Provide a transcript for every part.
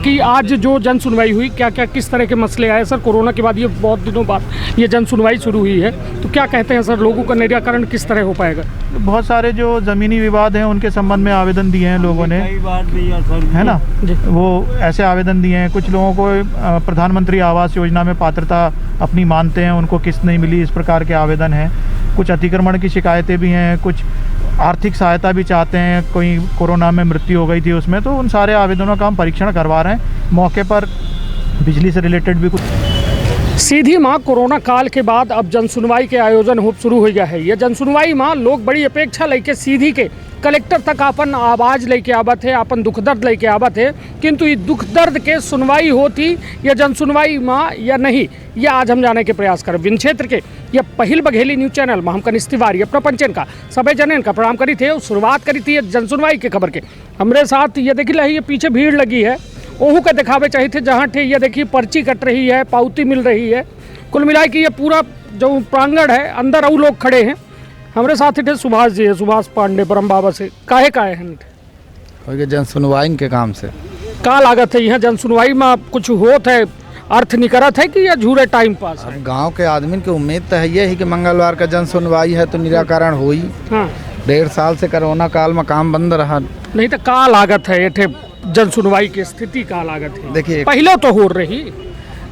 कि आज जो जन सुनवाई हुई, क्या क्या किस तरह के मसले आए सर? कोरोना के बाद ये बहुत दिनों बाद ये जन सुनवाई शुरू हुई है, तो क्या कहते हैं सर, लोगों का निराकरण किस तरह हो पाएगा? बहुत सारे जो ज़मीनी विवाद हैं उनके संबंध में आवेदन दिए हैं लोगों ने, है ना, वो ऐसे आवेदन दिए हैं। कुछ लोगों को प्रधानमंत्री आवास योजना में पात्रता अपनी मानते हैं, उनको किस्त नहीं मिली, इस प्रकार के आवेदन हैं। कुछ अतिक्रमण की शिकायतें भी हैं, कुछ आर्थिक सहायता भी चाहते हैं, कोई कोरोना में मृत्यु हो गई थी उसमें, तो उन सारे आवेदनों का हम परीक्षण करवा रहे हैं। मौके पर बिजली से रिलेटेड भी कुछ। सीधी माँ कोरोना काल के बाद अब जनसुनवाई के आयोजन हो शुरू हो गया है। ये जनसुनवाई माँ लोग बड़ी अपेक्षा लेके सीधी के कलेक्टर तक अपन आवाज़ लेके आवत है, अपन दुख दर्द लेके आवत है, किंतु ये दुख दर्द के सुनवाई होती या जनसुनवाई माँ या नहीं, ये आज हम जाने के प्रयास करें। विन क्षेत्र के यह पहिल बघेली न्यूज चैनल में हम कनिष्ठ तिवारी अपना पंचन का सभी जनन का प्रणाम करी थे। शुरुआत करी थी जनसुनवाई के खबर के। हमारे साथ ये देखिए ये पीछे भीड़ लगी है, ओहू का दिखावे चाहिए थे, जहाँ थे ये देखिए पर्ची कट रही है, पावती मिल रही है। कुल मिलाए कि ये पूरा जो प्रांगण है अंदर और लोग खड़े हैं। हमारे साथ थे सुभाष जी है, सुभाष पांडे ब्रह्म बाबा से। काहे हैं जन सुनवाई के काम से का लागत है यहाँ जन सुनवाई में कुछ होत है, अर्थ निकरत है कि या झूरे टाइम पास है? गांव के आदमी की उम्मीद तो है ये ही कि मंगलवार का जन सुनवाई है तो निराकरण हो ही। हाँ। 1.5 साल से कोरोना काल में काम बंद रहा। नहीं तो का लागत है ये जन सुनवाई की स्थिति का लागत है? देखिए पहले तो हो रही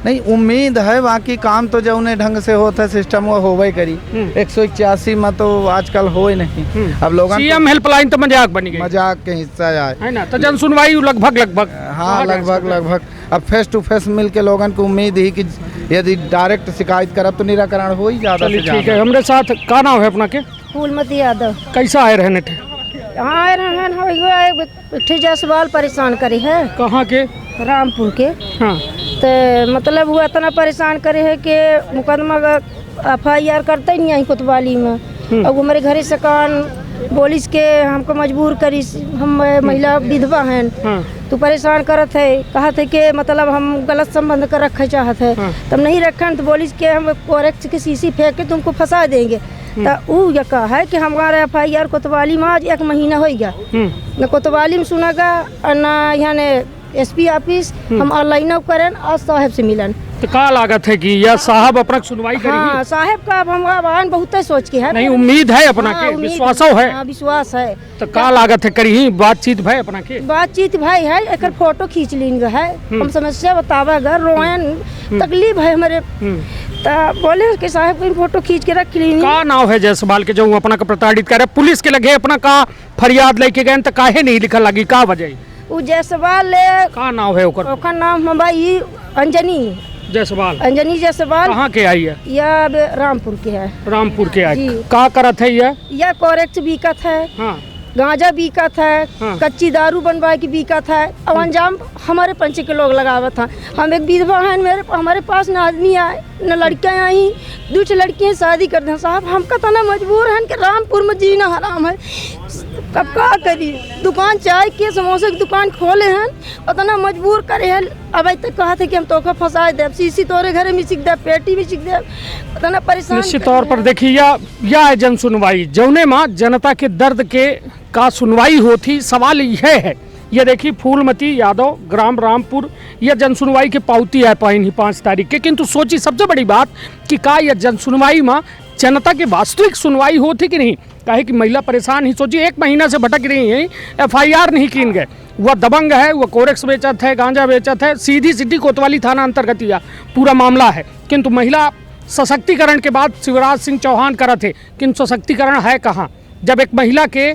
नहीं, उम्मीद है, बाकी काम तो जो उन्हें ढंग से होता है सिस्टम वो होवे करी। 181 में तो आजकल हो ही नहीं। अब लोग सीएम हेल्पलाइन तो मजाक बनी गई, मजाक के हिस्सा आए है ना, तो जन सुनवाई लगभग हाँ लगभग अब फेस टू फेस मिल के लोगन को उम्मीद ही कि यदि डायरेक्ट शिकायत करब तो निराकरण हो ही ज्यादा से ज्यादा। ठीक है, हमारे साथ का नाम है अपना के? फूलमती यादव। कैसा आए रहने थे? आए रहन जसवाल परेशान करे है। कहाँ के? रामपुर के। हाँ। तो मतलब वो इतना परेशान करे है कि मुकदमा FIR करते ही नहीं आई कोतवाली में। और वो हमारे घरे से कान पुलिस के हमको मजबूर करी, हम महिला विधवा हैं। हाँ। तो परेशान करत है, कहा थे कि मतलब हम गलत संबंध कर रखे चाहते हैं। हाँ। तब नहीं रखन तो पुलिस के हम कोरेक्ट की शीशी फेंक के तुमको फंसा देंगे। तो वो ये कहा है कि हमारा FIR कोतवाली में आज 1 महीना हो गया, न कोतवाली में सुनागा और न यहाँ ने SP ऑफिस। हम ऑनलाइन करें और साहब से मिलन। तो का लागत है कि यह साहब अपना सुनवाई करेंगे? हाँ, साहब का अब हम आवान बहुत सोच के है। नहीं, उम्मीद है अपना हाँ, के, विश्वास है। हाँ, विश्वास है। तो का लागत है करी बातचीत भाई अपना के? बातचीत भाई है, एक फोटो खींच लीन है, हम समस्या बतावा घर रोयन तकलीफ है हमारे। तो बोले कि साहब कोई फोटो खींच के रख ली। का नाव है जयसवाल के जो अपना का प्रताड़ित करे, पुलिस के लगे अपना का फरियाद लेके गए तो काहे नहीं लिखल लगी, का वजह? वो जयसवाल का नाव है ओकर नाम हमारी अंजनी जयसवाल। अंजनी जयसवाल। कहाँ के आई है? यह रामपुर के है। रामपुर के आई। का करत है यह कोरेक्ट बीकत है। हाँ। गांजा बीकत है। हाँ। कच्ची दारू बनवाए की बीकत है। अब अंजाम हमारे पंच के लोग लगावत हैं। हम एक विधवा हैं, हमारे पास न आदमी आए न लड़कियाँ आई, 2 लड़कियाँ शादी कर दें। साहब हम का तना मजबूर हैं कि रामपुर में जीना हराम है। अब का करी, दुकान चाय के समोसे की दुकान खोले हैं, उतना मजबूर करे हैं। अब तक कहा थे कि हम तोहफा फंसा दे, शीशी तोरे घरे में सीख दे, पेटी में सीख दे, उतना परेशान। निश्चित तौर पर देखिए या है जन सुनवाई जौने माँ जनता के दर्द के का सुनवाई होती। सवाल यह है, ये देखिए फूलमती यादव ग्राम रामपुर, यह जन सुनवाई के पावती है 5 तारीख के। किंतु सोची सबसे बड़ी बात कि का यह जन सुनवाई में जनता की वास्तविक सुनवाई होती कि नहीं? काहे कि महिला परेशान ही। सोची 1 महीना से भटक रही है, FIR नहीं कीन गए, वह दबंग है, वह कोरेक्स बेचत है, गांजा बेचत है, सीधी कोतवाली थाना अंतर्गत यह पूरा मामला है। किंतु महिला सशक्तिकरण के बाद शिवराज सिंह चौहान करा थे, किंतु सशक्तिकरण है कहाँ जब एक महिला के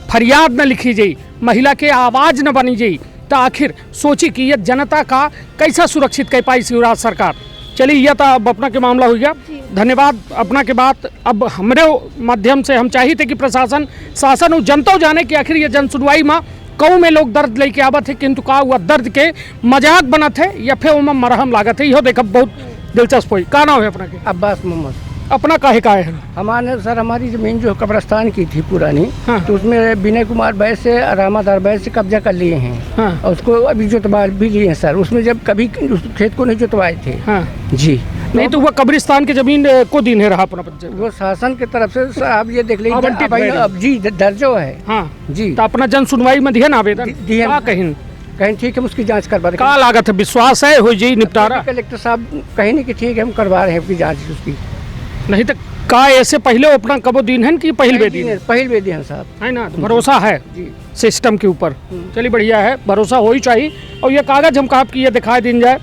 फरियाद न लिखी जाई, महिला के आवाज़ न बनी जाई, तो आखिर सोची कि यह जनता का कैसा सुरक्षित कर पाई शिवराज सरकार। चलिए यह तो अब अपना के मामला हो गया, धन्यवाद अपना के बात। अब हमारे माध्यम से हम चाहिए थे कि प्रशासन शासन जनता जाने कि आखिर ये जन सुनवाई में कऊ में लोग दर्द लेके आवत है, किंतु का हुआ दर्द के मजाक बनत है या फिर उनमें मरहम लागत है। यह देखा बहुत दिलचस्प हुई। का नाम है अपना के? अब्बास मोहम्मद। अपना काहे का है? हमारे सर हमारी ज़मीन जो कब्रस्तान की थी पुरानी। हाँ। तो उसमें विनय कुमार बैस से रामादार बैस से कब्जा कर लिए हैं। हाँ। और उसको अभी जुतवा भी लिए हैं सर। उसमें जब कभी उस खेत को नहीं जुतवाए थे। हाँ। जी नहीं तो वह कब्रिस्तान की जमीन को दिन है रहा अपना पंचायत, वो शासन की तरफ से आप ये देख लीजिए आवंटित अब जी दर्जो है। हाँ जी तो अपना जन सुनवाई में दिया ना आवेदन दिया का कहीं कहें ठीक है, हम उसकी जांच करवा का लागत है, विश्वास है हो जी निपटारा? कलेक्टर साहब कहें नहीं कि ठीक है हम करवा रहे हैं उसकी जांच उसकी। नहीं तो का ऐसे पहले अपना कबो दिन है कि पहल बे दिन पहल बे दिन साहब है ना, तो भरोसा है जी सिस्टम के ऊपर। चलिए बढ़िया है, भरोसा हो ही चाहिए। और ये कागज हम आप की ये दिखाई दिन जाए,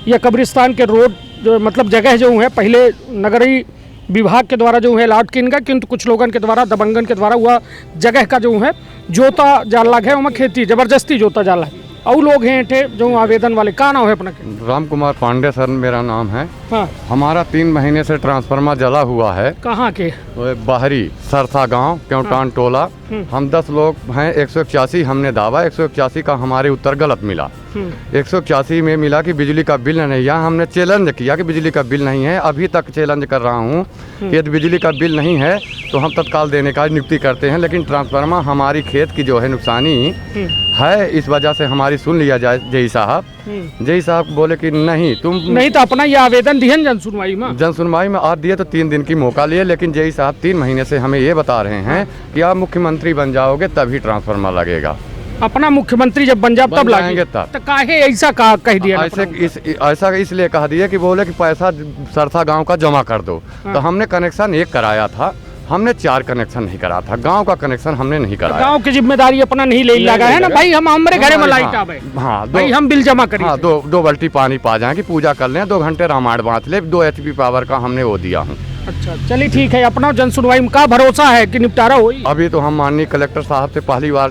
ये कब्रिस्तान के रोड जो मतलब जगह जो है पहले नगरीय विभाग के द्वारा जो है अलॉट किन का, किंतु कुछ लोगों के द्वारा दबंगन के द्वारा हुआ जगह का जो है जोता जाला है, वहाँ खेती जबरदस्ती जोता जाला है। और लोग हैं थे जो आवेदन वाले, का नाम है अपना के? राम कुमार पांडे सर मेरा नाम है। हाँ, हमारा 3 महीने से ट्रांसफार्मर जला हुआ है। कहाँ के? वो बाहरी सरसा गांव क्योंटान टोला। हम 10 लोग हैं। 181 हमने दावा, 181 का हमारे उत्तर गलत मिला। 181 में मिला कि बिजली का बिल नहीं है। हमने चैलेंज किया कि बिजली का बिल नहीं है। अभी तक चैलेंज कर रहा हूँ कि यदि बिजली का बिल नहीं है तो हम तत्काल देने का नियुक्ति करते हैं। लेकिन ट्रांसफार्मर हमारी खेत की जो है नुकसानी है, इस वजह से हमारी सुन लिया जाए। जय साहब बोले कि नहीं तुम नहीं तो अपना ये आवेदन दिए जन सुनवाई में। जन सुनवाई में आज दिए तो 3 दिन की मौका लिए, लेकिन जय साहब 3 महीने से हमें ये बता रहे हैं कि आप मुख्यमंत्री बन जाओगे तभी ट्रांसफार्मर लगेगा। अपना मुख्यमंत्री जब बन जाए तब लगेंगे। तब तो काहे ऐसा कह दिया? ऐसा इसलिए कह दिया कि बोले कि पैसा सरसा गांव का जमा कर दो। तो हमने कनेक्शन 1 कराया था, हमने 4 कनेक्शन नहीं करा था। गांव का कनेक्शन हमने नहीं कराया। गांव की जिम्मेदारी अपना नहीं ले लगा है ना भाई, हम हमारे घर में लाइट आवे। हाँ, भाई हम बिल जमा करें। हाँ, 2 बाल्टी पानी पा जाए कि पूजा कर लें, 2 घंटे रामायण बांट ले। 2 HP पावर का हमने वो दिया हूँ। अच्छा चलिए ठीक है, अपना जन सुनवाई में का भरोसा है कि निपटारा होई? अभी तो हम माननीय कलेक्टर साहब से पहली बार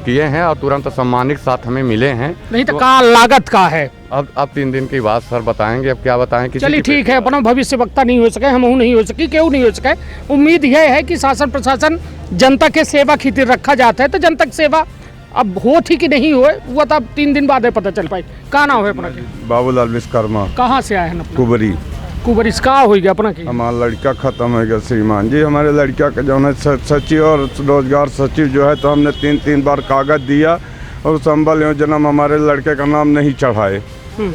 किए हैं और तुरंत सम्मानित साथ हमें मिले हैं। नहीं तो का लागत का है? अब 3 दिन की बात सर बताएंगे। अब क्या बताएं? चलिए ठीक है, अपना भविष्य वक्ता नहीं हो सके, हम नहीं हो सकी, क्यों नहीं हो सके। उम्मीद यह है कि शासन प्रशासन जनता के सेवा खातिर रखा जाता है, तो जनता की सेवा अब हो थी कि नहीं हो वो तो अब 3 दिन बाद पता चल पाए। का नाम है अपना? बाबूलाल विश्वकर्मा। कहाँ से आए हैं अपना? कुबरी। कुबरिस का हो गया अपना की? हमारा लड़का खत्म हो गया श्रीमान जी। हमारे लड़का का जो है सचिव और रोजगार सचिव जो है, तो हमने 3 बार कागज दिया और संबल योजना में हमारे लड़के का नाम नहीं चढ़ाए।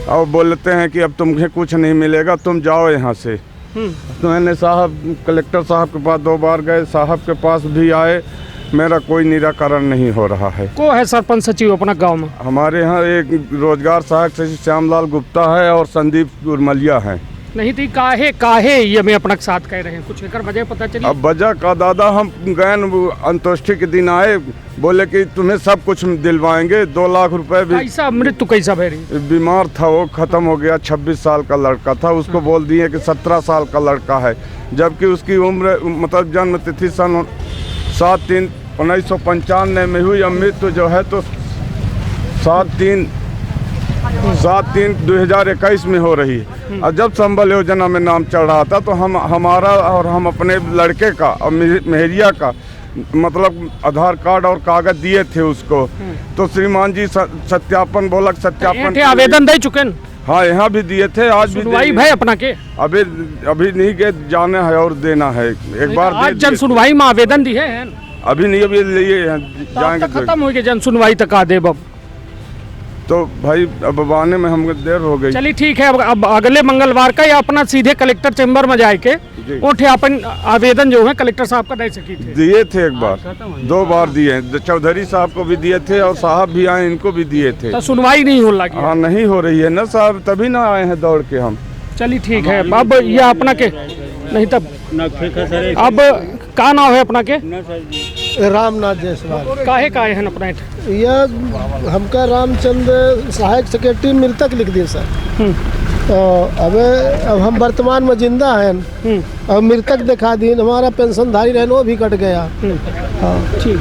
और बोलते हैं कि अब तुम्हें कुछ नहीं मिलेगा, तुम जाओ यहाँ से। तो मैंने साहब कलेक्टर साहब के पास 2 बार गए, साहब के पास भी आए, मेरा कोई निराकरण नहीं हो रहा है। को है सरपंच सचिव अपना गांव में? हमारे यहाँ एक रोजगार सहायक सचिव श्यामलाल गुप्ता है और संदीप उर्मलिया है। नहीं थी काहे ये मैं अपना साथ कह रहे हैं, कुछ एक वजह पता चली? अब वजह का दादा, हम गए अंतोष्टि के दिन आए, बोले कि तुम्हें सब कुछ दिलवाएंगे, 2 लाख रुपए भी। कैसा मृत्यु कैसा भरी? बीमार था वो, खत्म हो गया। 26 साल का लड़का था, उसको बोल दिए कि 17 साल का लड़का है, जबकि उसकी उम्र मतलब जन्म तिथि सन 7/3/1995 में हुई। मृत्यु जो है तो 7/3/2021 में हो रही है। और जब संबल योजना में नाम चढ़ रहा था तो हमारा और हम अपने लड़के का और मेहरिया का मतलब आधार कार्ड और कागज दिए थे उसको। तो श्रीमान जी सत्यापन बोला, सत्यापन आवेदन दे चुके? हाँ, यहाँ भी दिए थे, आज भी भाई अपना के अभी नहीं गए, जाने है और देना है एक बार। आज जन सुनवाई में आवेदन दिए हैं? अभी नहीं, अभी लिए जाएंगे। खत्म हो गया जन सुनवाई तक आ दे अब तो भाई, अब आने में हमको देर हो गई। चलिए ठीक है, अब अगले मंगलवार का या अपना सीधे कलेक्टर चैम्बर में जाए के उठे अपन आवेदन जो है कलेक्टर साहब का दे सकी थे? दिए थे एक बार, 2 बार दिए। चौधरी साहब को भी दिए थे और साहब भी आए, इनको भी दिए थे। तो सुनवाई नहीं हो लगी? हाँ, नहीं हो रही है ना साहब, तभी ना आए हैं दौड़ के हम। चलिए ठीक है, अब ये अपना के नहीं तब अब का नाम है अपना के? रामनाथ जायसवाल। काहे हैं अपना? यह हमका रामचंद्र सहायक सेक्रेटरी मृतक लिख दिए सर। तो अब हम वर्तमान में जिंदा हैं, अब मृतक दिखा दी, हमारा पेंशनधारी रहने वो भी कट गया। हाँ ठीक,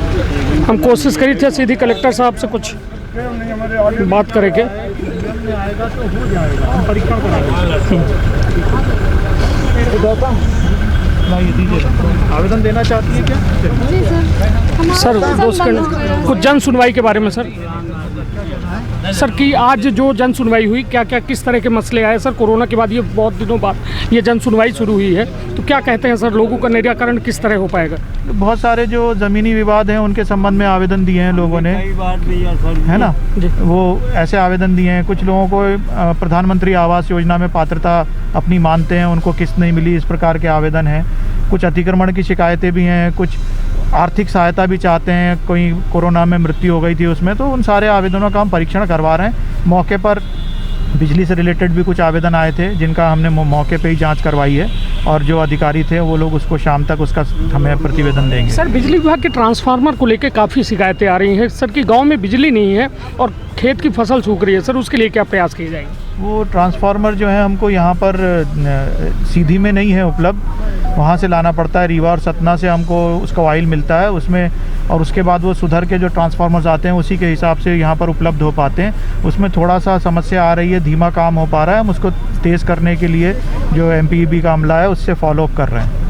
हम कोशिश करी थे सीधी कलेक्टर साहब से कुछ बात करेंगे। आवेदन देना चाहती है क्या? सर कुछ जन सुनवाई के बारे में सर कि आज जो जन सुनवाई हुई, क्या क्या किस तरह के मसले आए सर? कोरोना के बाद ये बहुत दिनों बाद ये जन सुनवाई शुरू हुई है, तो क्या कहते हैं सर, लोगों का निराकरण किस तरह हो पाएगा? बहुत सारे जो ज़मीनी विवाद हैं उनके संबंध में आवेदन दिए हैं लोगों ने, है ना। वो ऐसे आवेदन दिए हैं, कुछ लोगों को प्रधानमंत्री आवास योजना में पात्रता अपनी मानते हैं, उनको किस्त नहीं मिली, इस प्रकार के आवेदन हैं। कुछ अतिक्रमण की शिकायतें भी हैं, कुछ आर्थिक सहायता भी चाहते हैं, कोई कोरोना में मृत्यु हो गई थी उसमें, तो उन सारे आवेदनों का हम परीक्षण करवा रहे हैं। मौके पर बिजली से रिलेटेड भी कुछ आवेदन आए थे जिनका हमने मौके पे ही जांच करवाई है, और जो अधिकारी थे वो लोग उसको शाम तक उसका हमें प्रतिवेदन देंगे। सर, बिजली विभाग के ट्रांसफार्मर को लेकर काफ़ी शिकायतें आ रही हैं सर कि गांव में बिजली नहीं है और खेत की फसल सूख रही है सर, उसके लिए क्या प्रयास किए जाएंगे? वो ट्रांसफार्मर जो है हमको यहाँ पर सीधी में नहीं है उपलब्ध, वहाँ से लाना पड़ता है। रीवा और सतना से हमको उसका ऑयल मिलता है उसमें, और उसके बाद वो सुधर के जो ट्रांसफार्मर्स आते हैं उसी के हिसाब से यहाँ पर उपलब्ध हो पाते हैं। उसमें थोड़ा सा समस्या आ रही है, धीमा काम हो पा रहा है। हम उसको तेज़ करने के लिए जो MPEB का अमला है उससे फॉलोअप कर रहे हैं।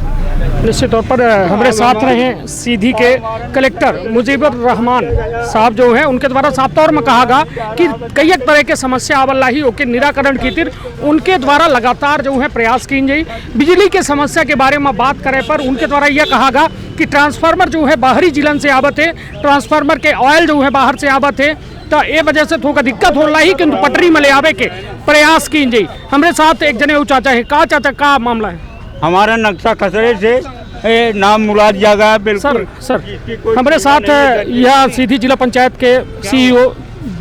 निश्चित तौर पर हमारे साथ रहे सीधी के कलेक्टर मुजीबुर रहमान साहब जो है, उनके द्वारा साफ तौर में कहा गया कि कई एक तरह के समस्या आवल्लाही होकर निराकरण की तिर उनके द्वारा लगातार जो है प्रयास की जाए। बिजली के समस्या के बारे में बात करें पर उनके द्वारा यह कहा गया कि ट्रांसफार्मर जो है बाहरी जिलन से आवत है, ट्रांसफार्मर के ऑयल जो है बाहर से आवत है, तो ये वजह से थोड़ा दिक्कत हो रहा है, किंतु पटरी में ले आवे के प्रयास की जाए। हमारे साथ एक जने चाचा है, का चाचा का मामला है? हमारा नक्शा खसरे से नाम मुराद जगह है। बिल्कुल सर हमारे साथ यह सीधी जिला पंचायत के CEO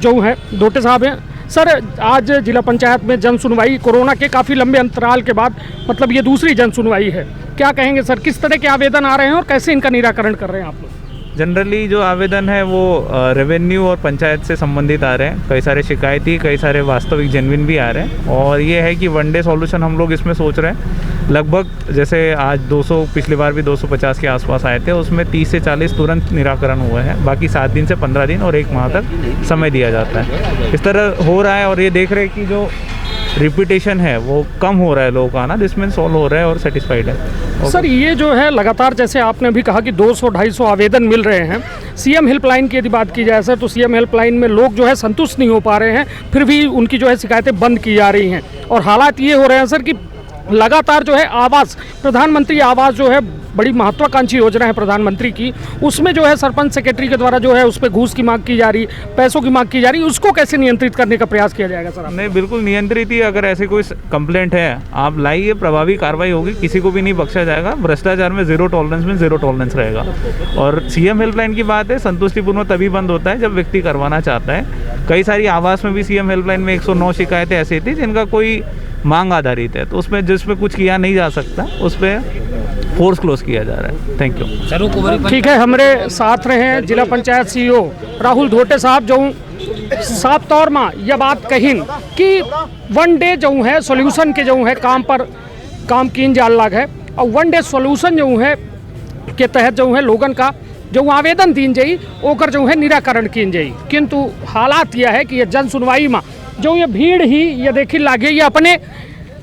जो है डोटे साहब हैं। सर, आज जिला पंचायत में जन सुनवाई कोरोना के काफ़ी लंबे अंतराल के बाद, मतलब ये दूसरी जन सुनवाई है, क्या कहेंगे सर, किस तरह के आवेदन आ रहे हैं और कैसे इनका निराकरण कर रहे हैं आप लोग? जनरली जो आवेदन है वो रेवेन्यू और पंचायत से संबंधित आ रहे हैं। कई सारे शिकायती, कई सारे वास्तविक जेन्युइन भी आ रहे हैं, और ये है कि वन डे सॉल्यूशन हम लोग इसमें सोच रहे हैं। लगभग जैसे आज 200, पिछली बार भी 250 के आसपास आए थे, उसमें 30 से 40 तुरंत निराकरण हुए हैं। बाकी 7 दिन से 15 दिन और 1 माह तक समय दिया जाता है। इस तरह हो रहा है, और ये देख रहे हैं कि जो रिपीटेशन है वो कम हो रहा है लोगों का आना, जिसमें सॉल्व हो रहा है और सेटिस्फाइड है। सर, ये जो है लगातार, जैसे आपने भी कहा कि 200-250 आवेदन मिल रहे हैं। CM हेल्पलाइन की यदि बात की जाए सर, तो CM हेल्पलाइन में लोग जो है संतुष्ट नहीं हो पा रहे हैं, फिर भी उनकी जो है शिकायतें बंद की जा रही हैं। और हालात ये हो रहे हैं सर कि लगातार जो है आवास, प्रधानमंत्री आवास जो है बड़ी महत्वाकांक्षी योजना है प्रधानमंत्री की, उसमें जो है सरपंच सेक्रेटरी के द्वारा जो है उस पर घूस की मांग की जा रही, पैसों की मांग की जा रही, उसको कैसे नियंत्रित करने का प्रयास किया जाएगा सर? नहीं, बिल्कुल नियंत्रित ही। अगर ऐसी कोई कंप्लेंट है आप लाइए, प्रभावी कार्रवाई होगी, किसी को भी नहीं बख्शा जाएगा। भ्रष्टाचार में ज़ीरो टॉलरेंस रहेगा। और CM हेल्पलाइन की बात है, संतुष्टिपूर्ण तभी बंद होता है जब व्यक्ति करवाना चाहता है। कई सारी आवास में भी CM हेल्पलाइन में 109 शिकायतें ऐसी थी जिनका कोई मांग आधारित है, तो उसमें जिसमें कुछ किया नहीं जा सकता उस पर फोर्स क्लोज किया जा रहा है। Thank you. ठीक है, हमारे साथ रहे हैं जिला पंचायत CEO राहुल धोटे साहब, जो साफ तौर में यह बात कही कि वन डे जो है सॉल्यूशन के जो है काम पर काम किन जा लग है, और वन डे सॉल्यूशन जो है के तहत जो है लोगन का जो आवेदन दीन जाई ओकर जो है निराकरण किन जाई। किंतु हालात यह है कि ये जन सुनवाई में जो ये भीड़ ही ये देखी लागे, ये अपने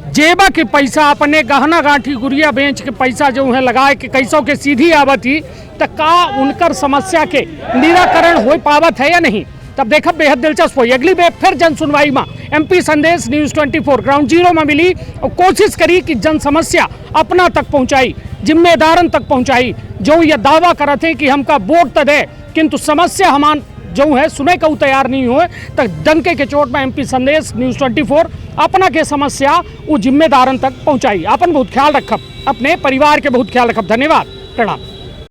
जेबा के पैसा, अपने गहना गांठी गुड़िया बेच के पैसा जो है लगाए के कैसों के सीधी आवत ही, तो का उनकर समस्या के निराकरण हो पावत है या नहीं, तब देखा बेहद दिलचस्प हुई। अगली बार फिर जन सुनवाई में MP संदेश न्यूज़ 24 ग्राउंड जीरो में मिली और कोशिश करी कि जन समस्या अपना तक पहुंचाई, जिम्मेदारन तक पहुंचाई। जो ये दावा करते हैं कि हमका वोट तो दे, किंतु समस्या हमान जो है सुने को तैयार नहीं हुए, तो डंके के चोट में MP संदेश न्यूज़ 24 अपना के समस्या वो जिम्मेदारन तक पहुंचाई। अपन बहुत ख्याल रखब, अपने परिवार के बहुत ख्याल रखब। धन्यवाद, प्रणाम।